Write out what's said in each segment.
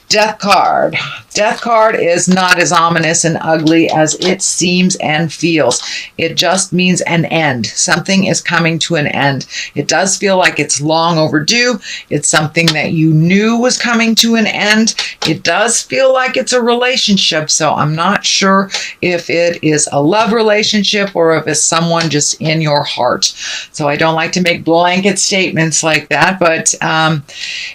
Death card. Death card is not as ominous and ugly as it seems and feels. It just means an end. Something is coming to an end. It does feel like it's long overdue. It's something that you knew was coming to an end. It does feel like it's a relationship, so I'm not sure if it is a love relationship or if it's someone just in your heart. So I don't like to make blanket statements like that, but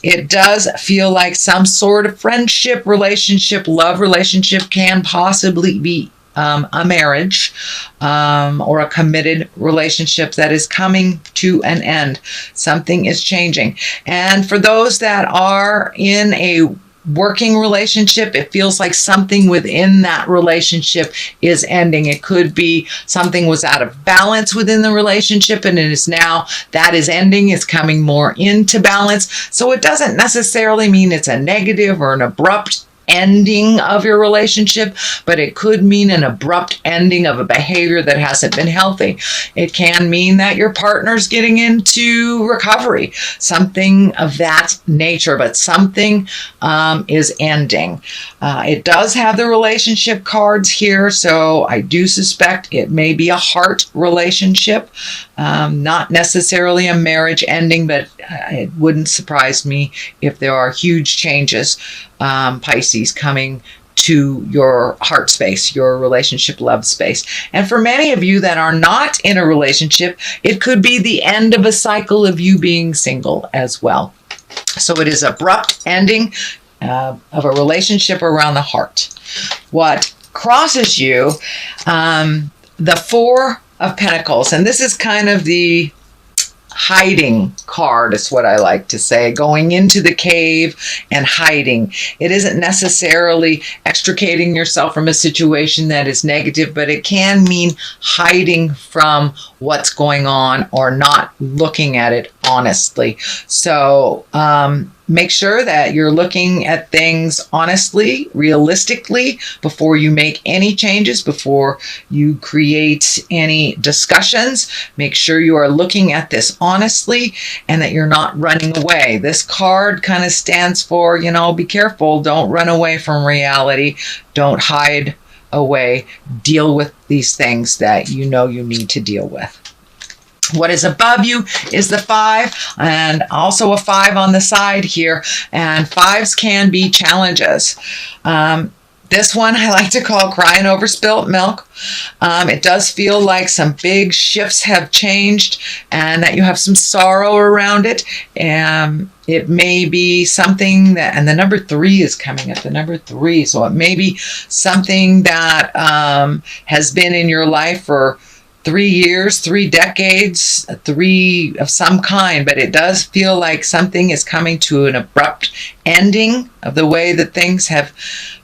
it does feel like some sort of friendship, relationship, love relationship, can possibly be a marriage or a committed relationship that is coming to an end. Something is changing. And for those that are in a working relationship, it feels like something within that relationship is ending. It could be something was out of balance within the relationship and it is now that is ending. It's coming more into balance. So it doesn't necessarily mean it's a negative or an abrupt ending of your relationship, but it could mean an abrupt ending of a behavior that hasn't been healthy. It can mean that your partner's getting into recovery, something of that nature, but something is ending. It does have the relationship cards here, so I do suspect it may be a heart relationship, not necessarily a marriage ending, but it wouldn't surprise me if there are huge changes, Pisces, coming to your heart space, your relationship love space. And for many of you that are not in a relationship, it could be the end of a cycle of you being single as well. So it is abrupt ending of a relationship around the heart. What crosses you, the Four of Pentacles, and this is kind of the hiding card, is what I like to say, going into the cave and hiding. It isn't necessarily extricating yourself from a situation that is negative, but it can mean hiding from what's going on or not looking at it honestly. So make sure that you're looking at things honestly, realistically, before you make any changes, before you create any discussions. Make sure you are looking at this honestly and that you're not running away. This card kind of stands for, be careful. Don't run away from reality. Don't hide away. Deal with these things that you know you need to deal with. What is above you is the 5, and also a 5 on the side here. And 5s can be challenges. This one I like to call crying over spilt milk. It does feel like some big shifts have changed and that you have some sorrow around it. It may be something that, and the number 3 is coming up, the number 3. So it may be something that has been in your life for 3 years, 3 decades, 3 of some kind, but it does feel like something is coming to an abrupt ending of the way that things have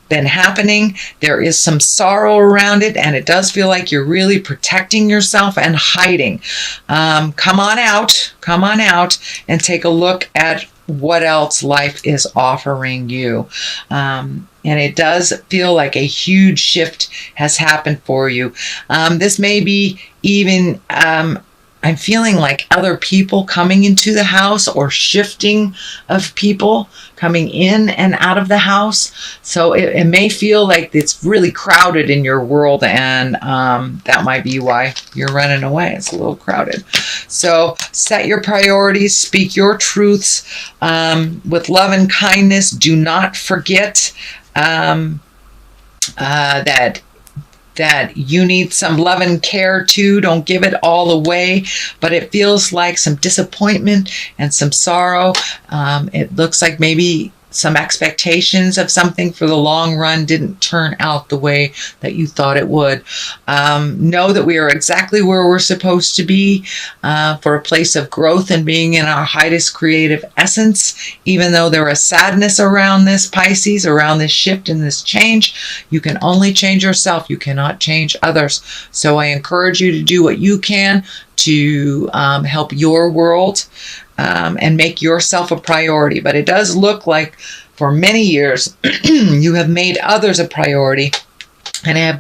been happening. There is some sorrow around it, and it does feel like you're really protecting yourself and hiding. Come on out and take a look at what else life is offering you. And it does feel like a huge shift has happened for you. This may be even, I'm feeling like other people coming into the house or shifting of people coming in and out of the house. So it may feel like it's really crowded in your world, and that might be why you're running away. It's a little crowded. So set your priorities, speak your truths with love and kindness. Do not forget that you need some love and care too. Don't give it all away, but it feels like some disappointment and some sorrow. It looks like maybe some expectations of something for the long run didn't turn out the way that you thought it would. Know that we are exactly where we're supposed to be for a place of growth and being in our highest creative essence. Even though there is sadness around this, Pisces, around this shift and this change, you can only change yourself. You cannot change others. So I encourage you to do what you can to help your world and make yourself a priority. But it does look like for many years you have made others a priority and have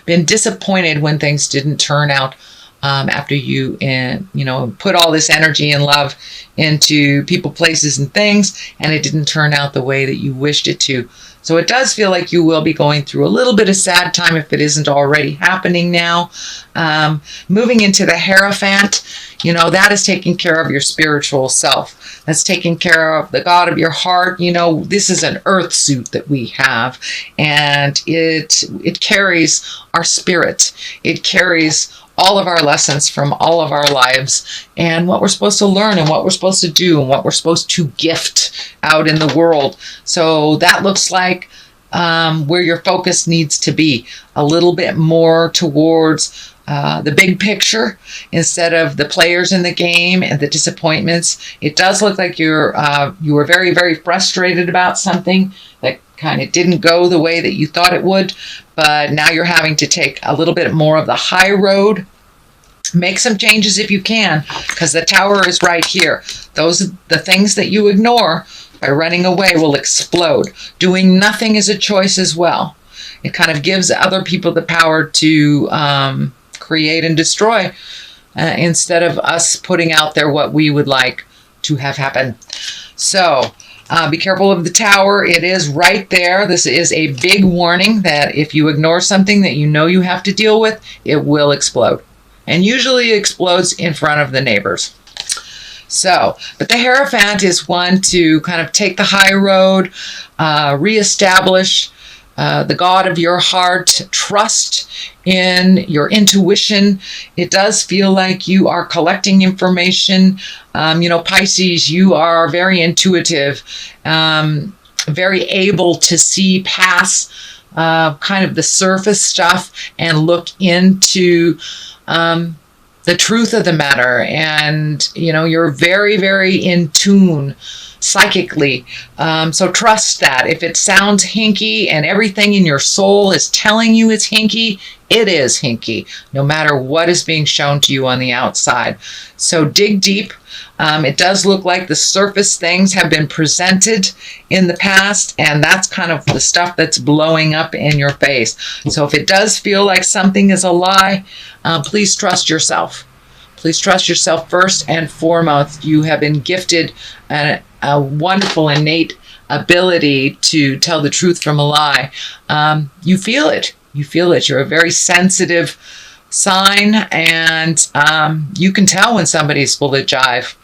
been disappointed when things didn't turn out after you put all this energy and love into people, places, and things, and it didn't turn out the way that you wished it to. So it does feel like you will be going through a little bit of sad time if it isn't already happening now. Moving into the Hierophant, that is taking care of your spiritual self. That's taking care of the God of your heart. This is an earth suit that we have, and it carries our spirit. It carries all of our lessons from all of our lives and what we're supposed to learn and what we're supposed to do and what we're supposed to gift out in the world. So that looks like where your focus needs to be, a little bit more towards the big picture instead of the players in the game and the disappointments. It does look like you were very, very frustrated about something that kind of didn't go the way that you thought it would, but now you're having to take a little bit more of the high road. Make some changes if you can, because the Tower is right here. The things that you ignore by running away will explode. Doing nothing is a choice as well. It kind of gives other people the power to create and destroy instead of us putting out there what we would like to have happen. So be careful of the Tower. It is right there. This is a big warning that if you ignore something that you have to deal with, it will explode. And usually it explodes in front of the neighbors. So, but the Hierophant is one to kind of take the high road, reestablish the God of your heart, trust in your intuition. It does feel like you are collecting information. Pisces, you are very intuitive, very able to see past kind of the surface stuff and look into the truth of the matter. And, you're very, very in tune psychically. So trust that. If it sounds hinky and everything in your soul is telling you it's hinky, it is hinky, no matter what is being shown to you on the outside. So dig deep. It does look like the surface things have been presented in the past, and that's kind of the stuff that's blowing up in your face. So if it does feel like something is a lie, please trust yourself. Please trust yourself first and foremost. You have been gifted a wonderful innate ability to tell the truth from a lie. You feel it. You feel it. You're a very sensitive sign, and you can tell when somebody's full of jive.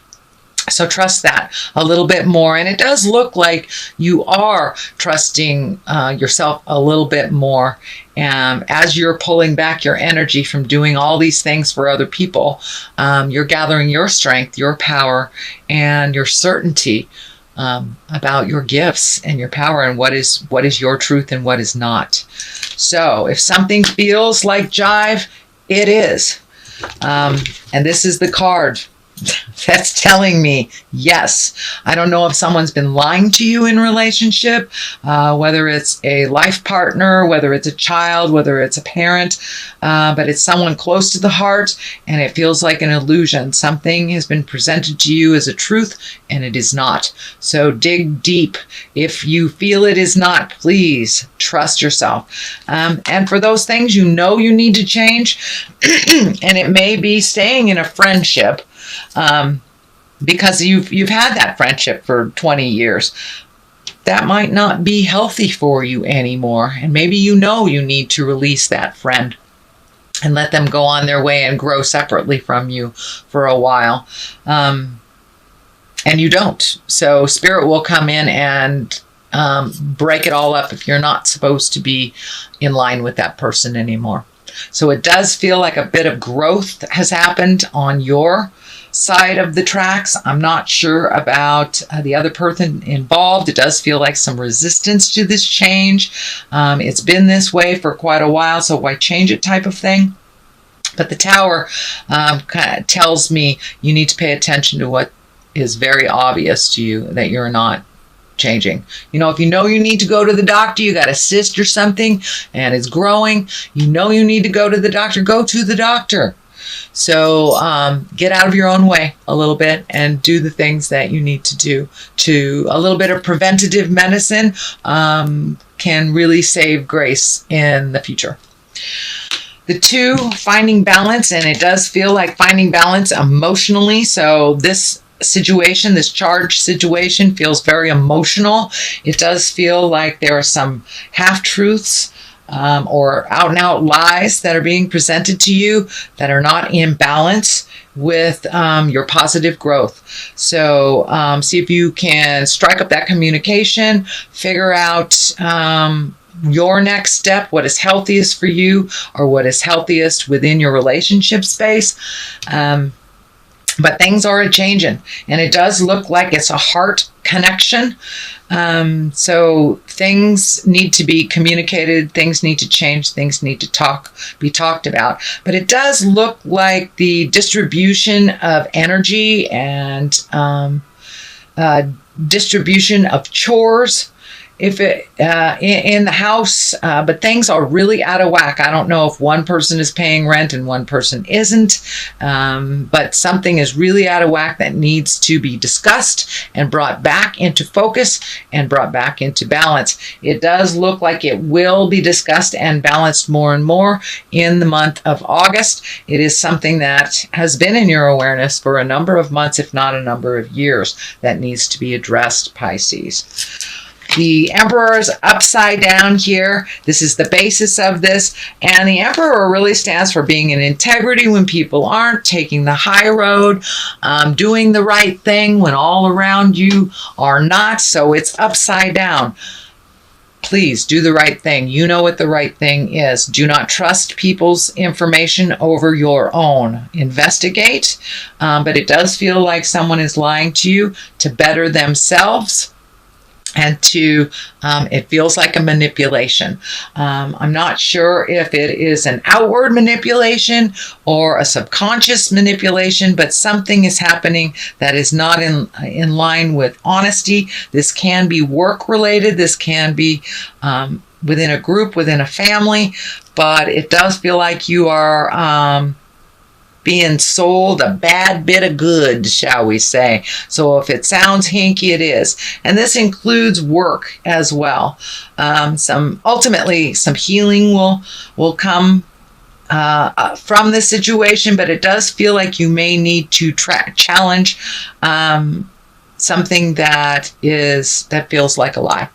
So trust that a little bit more. And it does look like you are trusting yourself a little bit more. As you're pulling back your energy from doing all these things for other people, you're gathering your strength, your power, and your certainty about your gifts and your power and what is your truth and what is not. So if something feels like jive, it is. And this is the card that's telling me yes. I don't know if someone's been lying to you in relationship, whether it's a life partner, whether it's a child, whether it's a parent, but it's someone close to the heart, and it feels like an illusion. Something has been presented to you as a truth, and it is not. So dig deep. If you feel it is not, please trust yourself. And for those things you need to change, and it may be staying in a friendship, because you've had that friendship for 20 years. That might not be healthy for you anymore. And maybe you need to release that friend and let them go on their way and grow separately from you for a while. And you don't. So Spirit will come in and break it all up if you're not supposed to be in line with that person anymore. So it does feel like a bit of growth has happened on your side of the tracks. I'm not sure about the other person involved. It does feel like some resistance to this change. It's been this way for quite a while, so why change it type of thing? But the Tower kind of tells me you need to pay attention to what is very obvious to you that you're not changing. If you need to go to the doctor, you got a cyst or something and it's growing, you need to go to the doctor, go to the doctor. So get out of your own way a little bit and do the things that you need to do. A little bit of preventative medicine can really save grace in the future. The 2, finding balance, and it does feel like finding balance emotionally. So this situation, this charged situation, feels very emotional. It does feel like there are some half-truths or out-and-out lies that are being presented to you that are not in balance with your positive growth. So see if you can strike up that communication, figure out your next step, what is healthiest for you, or what is healthiest within your relationship space. But things are a-changing, and it does look like it's a heart connection. So things need to be communicated, things need to change, things need to be talked about. But it does look like the distribution of energy and distribution of chores if it in the house, but things are really out of whack. I don't know if one person is paying rent and one person isn't, but something is really out of whack that needs to be discussed and brought back into focus and brought back into balance. It does look like it will be discussed and balanced more and more in the month of August. It is something that has been in your awareness for a number of months, if not a number of years, that needs to be addressed, Pisces. The Emperor is upside down here. This is the basis of this. And the Emperor really stands for being in integrity when people aren't, taking the high road, doing the right thing when all around you are not. So it's upside down. Please do the right thing. You know what the right thing is. Do not trust people's information over your own. Investigate. But it does feel like someone is lying to you to better themselves. And it feels like a manipulation. I'm not sure if it is an outward manipulation or a subconscious manipulation, but something is happening that is not in line with honesty. This can be work related. This can be within a group, within a family, but it does feel like you are being sold a bad bit of goods, shall we say. So if it sounds hinky, it is. And this includes work as well. Ultimately, some healing will come from this situation, but it does feel like you may need to challenge something that feels like a lie.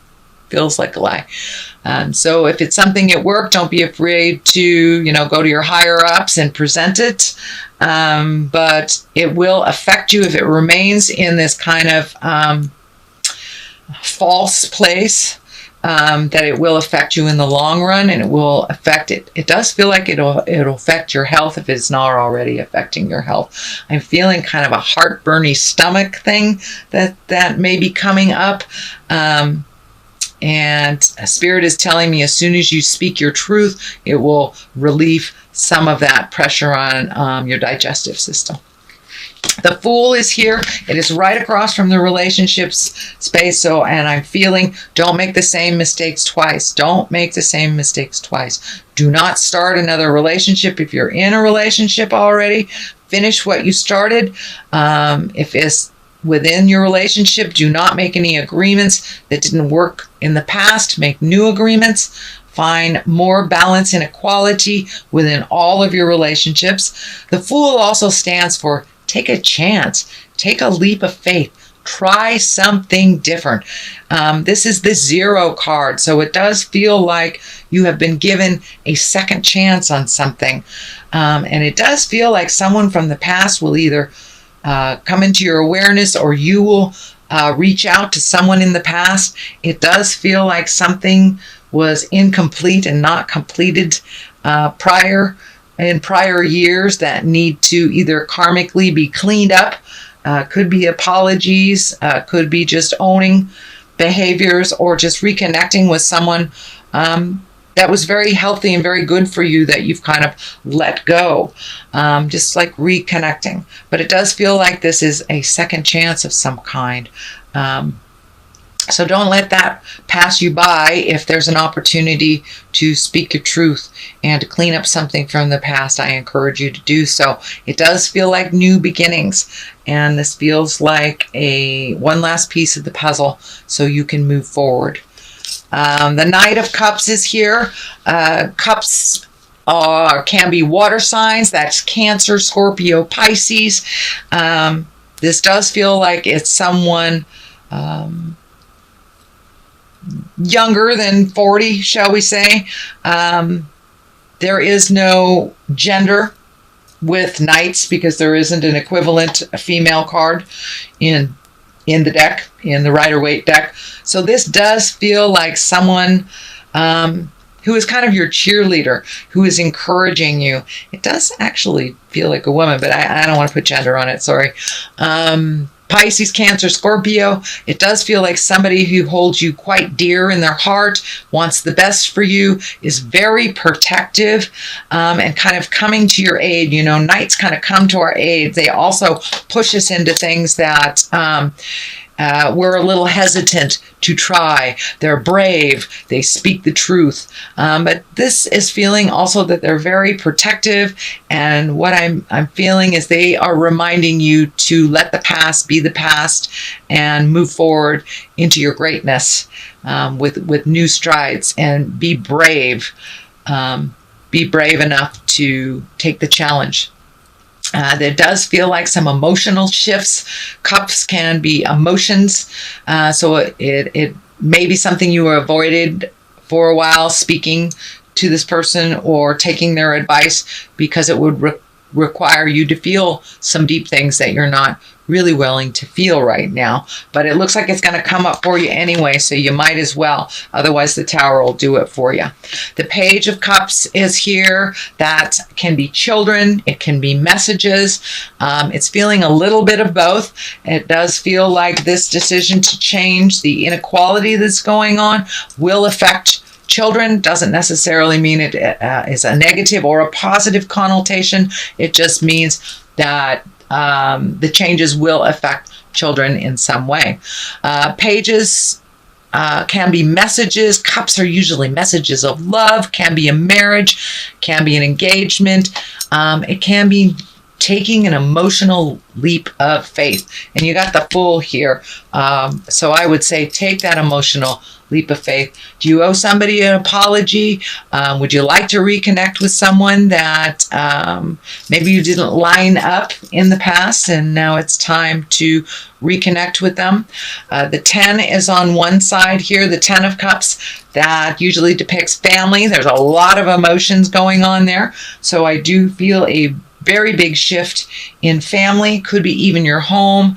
So if it's something at work, don't be afraid to, go to your higher ups and present it. But it will affect you if it remains in this kind of false place, that it will affect you in the long run, and it will affect it. It does feel like it'll affect your health if it's not already affecting your health. I'm feeling kind of a heartburny stomach thing that may be coming up. And Spirit is telling me as soon as you speak your truth, it will relieve some of that pressure on your digestive system. The Fool is here. It is right across from the relationships space. And I'm feeling, don't make the same mistakes twice. Don't make the same mistakes twice. Do not start another relationship. If you're in a relationship already, finish what you started. If it's within your relationship, do not make any agreements that didn't work in the past. Make new agreements. Find more balance and equality within all of your relationships. The Fool also stands for take a chance. Take a leap of faith. Try something different. This is the 0 card, so it does feel like you have been given a second chance on something. And it does feel like someone from the past will either come into your awareness, or you will reach out to someone in the past. It does feel like something was incomplete and not completed in prior years that need to either karmically be cleaned up. Could be apologies, could be just owning behaviors, or just reconnecting with someone that was very healthy and very good for you that you've kind of let go, just like reconnecting. But it does feel like this is a second chance of some kind. So don't let that pass you by if there's an opportunity to speak your truth and to clean up something from the past. I encourage you to do so. It does feel like new beginnings, and this feels like one last piece of the puzzle so you can move forward. The Knight of Cups is here. Cups can be water signs. That's Cancer, Scorpio, Pisces. This does feel like it's someone younger than 40, shall we say. There is no gender with knights because there isn't an equivalent female card in the deck, in the Rider-Waite deck. So this does feel like someone who is kind of your cheerleader, who is encouraging you. It does actually feel like a woman, but I don't want to put gender on it, sorry. Pisces, Cancer, Scorpio, it does feel like somebody who holds you quite dear in their heart, wants the best for you, is very protective, and kind of coming to your aid. You know, knights kind of come to our aid. They also push us into things that we're a little hesitant to try. They're brave. They speak the truth. But this is feeling also that they're very protective. And what I'm feeling is they are reminding you to let the past be the past and move forward into your greatness with new strides, and be brave. Be brave enough to take the challenge. There does feel like some emotional shifts. Cups can be emotions. So it may be something you avoided for a while, speaking to this person or taking their advice, because it would require you to feel some deep things that you're not really willing to feel right now. But it looks like it's going to come up for you anyway, so you might as well. Otherwise, the Tower will do it for you. The Page of Cups is here. That can be children. It can be messages. It's feeling a little bit of both. It does feel like this decision to change the inequality that's going on will affect children. Doesn't necessarily mean it is a negative or a positive connotation. It just means that the changes will affect children in some way. Pages can be messages. Cups are usually messages of love, can be a marriage, can be an engagement. It can be taking an emotional leap of faith. And you got the Fool here. So I would say take that emotional leap of faith. Do you owe somebody an apology? Would you like to reconnect with someone that maybe you didn't line up in the past, and now it's time to reconnect with them? The 10 is on one side here, the 10 of Cups. That usually depicts family. There's a lot of emotions going on there. So I do feel a very big shift in family. Could be even your home.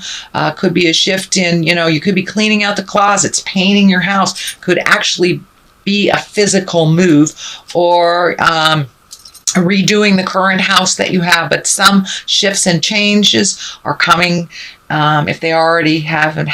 Could be a shift in, you could be cleaning out the closets, painting your house. Could actually be a physical move, or redoing the current house that you have. But some shifts and changes are coming. If they already hasn't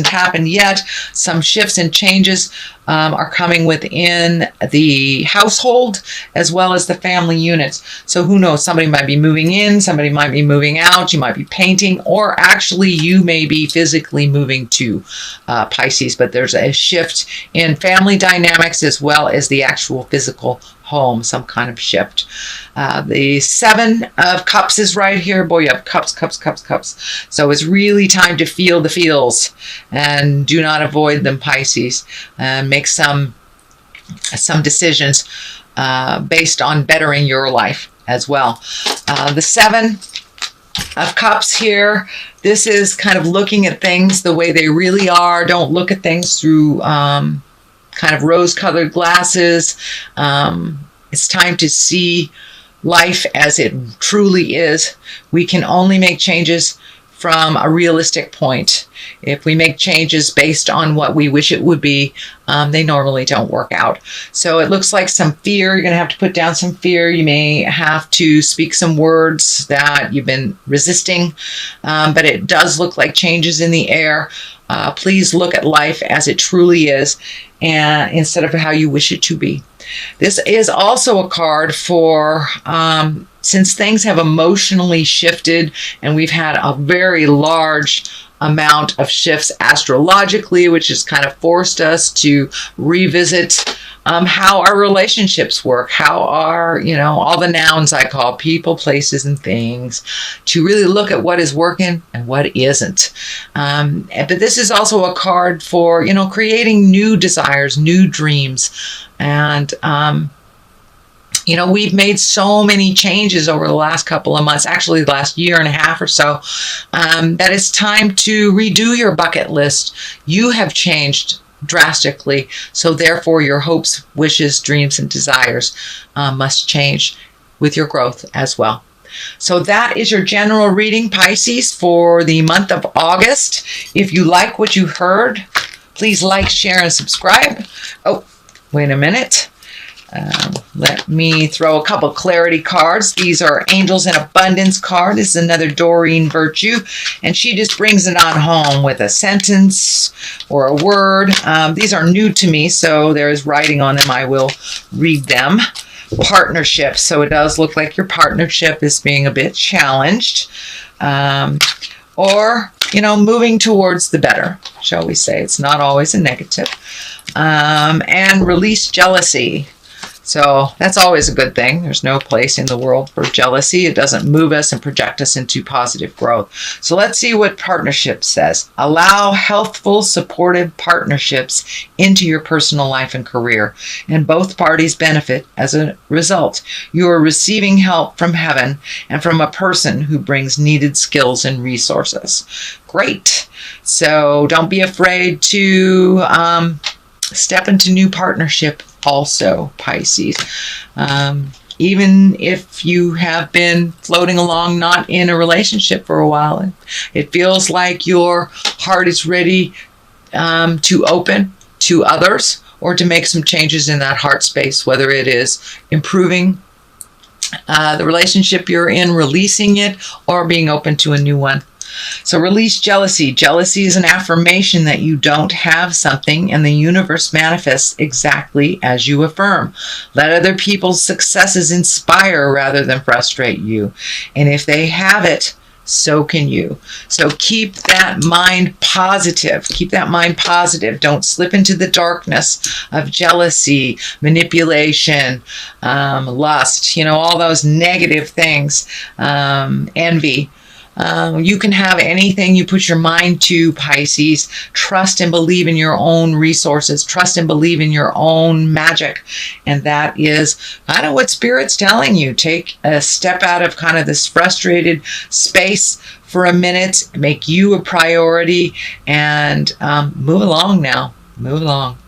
happened yet, some shifts and changes are coming within the household as well as the family units. So who knows? Somebody might be moving in, somebody might be moving out, you might be painting, or actually you may be physically moving to Pisces. But there's a shift in family dynamics as well as the actual physical home, some kind of shift. The 7 of Cups is right here. Boy, you have cups. So it's really time to feel the feels, and do not avoid them, Pisces. Make some decisions based on bettering your life as well. The 7 of Cups here. This is kind of looking at things the way they really are. Don't look at things through kind of rose-colored glasses. It's time to see life as it truly is. We can only make changes from a realistic point. If we make changes based on what we wish it would be, they normally don't work out. So it looks like some fear. You're going to have to put down some fear. You may have to speak some words that you've been resisting, but it does look like changes in the air. Please look at life as it truly is, and instead of how you wish it to be. This is also a card for since things have emotionally shifted, and we've had a very large amount of shifts astrologically, which has kind of forced us to revisit how our relationships work, how our, all the nouns I call people, places, and things, to really look at what is working and what isn't. But this is also a card for, creating new desires, new dreams, and We've made so many changes over the last couple of months, actually the last year and a half or so, that it's time to redo your bucket list. You have changed drastically, so therefore your hopes, wishes, dreams, and desires must change with your growth as well. So that is your general reading, Pisces, for the month of August. If you like what you heard, please like, share, and subscribe. Oh, wait a minute. Let me throw a couple clarity cards. These are Angels in Abundance card. This is another Doreen Virtue, and she just brings it on home with a sentence or a word. These are new to me, so there's writing on them. I will read them. Partnership. So it does look like your partnership is being a bit challenged, or moving towards the better, shall we say. It's not always a negative. And release jealousy. So that's always a good thing. There's no place in the world for jealousy. It doesn't move us and project us into positive growth. So let's see what partnership says. Allow healthful, supportive partnerships into your personal life and career, and both parties benefit as a result. You are receiving help from heaven and from a person who brings needed skills and resources. Great. So don't be afraid to step into new partnership also, Pisces. Even if you have been floating along not in a relationship for a while, and it feels like your heart is ready to open to others or to make some changes in that heart space, whether it is improving the relationship you're in, releasing it, or being open to a new one. So release jealousy. Jealousy is an affirmation that you don't have something, and the universe manifests exactly as you affirm. Let other people's successes inspire rather than frustrate you. And if they have it, so can you. So keep that mind positive. Keep that mind positive. Don't slip into the darkness of jealousy, manipulation, lust, all those negative things, envy. You can have anything you put your mind to, Pisces. Trust and believe in your own resources. Trust and believe in your own magic. And that is kind of what Spirit's telling you. Take a step out of kind of this frustrated space for a minute. Make you a priority and move along now. Move along.